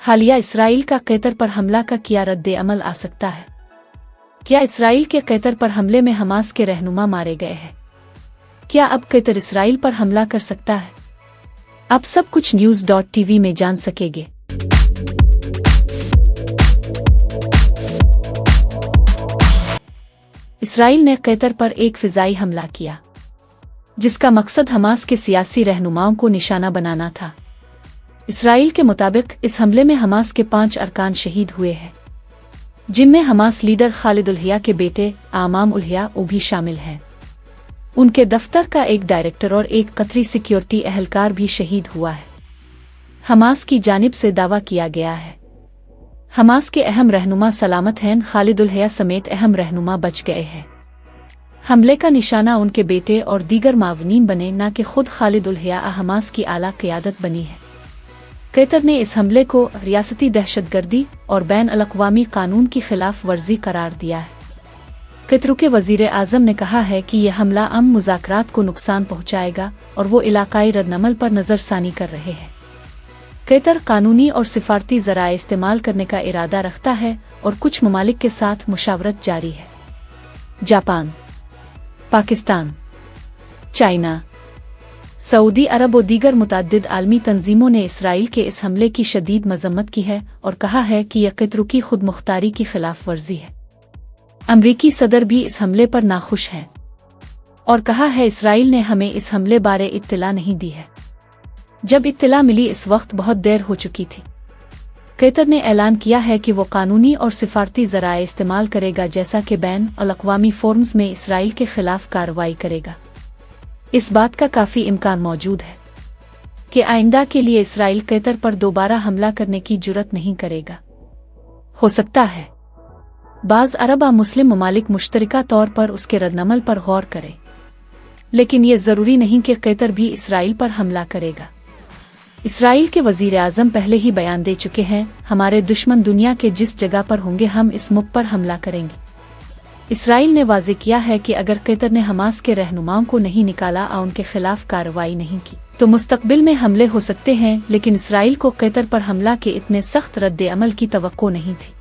हालिया इसराइल का कैतर पर हमला का क्या रद्द अमल आ सकता है? क्या इसराइल के कैतर पर हमले में हमास के रहनुमा मारे गए हैं? क्या अब कैतर इसराइल पर हमला कर सकता है? अब सब कुछ न्यूज़.tv में जान सकेंगे। इसराइल ने कैतर पर एक फिजाई हमला किया, जिसका मकसद हमास के सियासी रहनुमाओं को निशाना बनाना था। इसराइल के मुताबिक इस हमले में हमास के 5 अरकान शहीद हुए हैं, जिनमें हमास लीडर खालिद उल हया के बेटे आमाम उल हया भी शामिल हैं। उनके दफ्तर का एक डायरेक्टर और एक कतरी सिक्योरिटी एहलकार भी शहीद हुआ है। हमास की जानिब से दावा किया गया है हमास के अहम रहनुमा सलामत हैं, खालिद उल हया समेत अहम रहनुमा बच गए हैं। हमले का निशाना उनके बेटे और दीगर मावनीन बने, न कि खुद खालिद उल हया हमास की आला क़यादत बनी है। कैतर ने इस हमले को रियासती दहशतगर्दी और बैन अल-अक़वामी कानून की खिलाफ वर्जी करार दिया है। कैतर के वज़ीर आज़म ने कहा है कि यह हमला अमन मुज़ाकरात को नुकसान पहुँचाएगा और वो इलाकाई रद्दअमल पर नज़रसानी कर रहे हैं। कैतर कानूनी और सिफारती ज़राए इस्तेमाल करने का इरादा रखता है और कुछ ममालिक के साथ मुशावरत जारी है। जापान, पाकिस्तान, चाइना, सऊदी अरब और दीगर मुतअद्दिद आलमी तंजीमों ने इसराइल के इस हमले की शदीद मजम्मत की है और कहा है कि यह कैतर की खुद मुख्तारी की खिलाफ वर्जी है। अमरीकी सदर भी इस हमले पर नाखुश हैं और कहा है इसराइल ने हमें इस हमले बारे इत्तला नहीं दी है। जब इत्तला मिली इस वक्त बहुत देर हो चुकी थी। कैतर ने ऐलान किया है कि वो कानूनी और सिफारती ज़राए इस्तेमाल करेगा, जैसा कि बैन अल-अक़वामी फोरम्स में इसराइल के खिलाफ कार्रवाई करेगा। इस बात का काफ़ी इम्कान मौजूद है कि आइंदा के लिए इसराइल कैतर पर दोबारा हमला करने की जुर्रत नहीं करेगा। हो सकता है बाज़ अरब मुस्लिम ममालिक मुश्तरका तौर पर उसके रद्दअमल पर गौर करें, लेकिन ये ज़रूरी नहीं कि कैतर भी इसराइल पर हमला करेगा। इसराइल के वज़ीर आज़म पहले ही बयान दे चुके हैं, हमारे दुश्मन दुनिया के जिस जगह पर होंगे हम इस मुल्क पर हमला करेंगे। इसराइल ने वाज़े किया है कि अगर कैतर ने हमास के रहनुमाओं को नहीं निकाला और उनके खिलाफ कार्रवाई नहीं की तो मुस्तकबिल में हमले हो सकते हैं, लेकिन इसराइल को कैतर पर हमला के इतने सख्त रद्द अमल की तवक्को नहीं थी।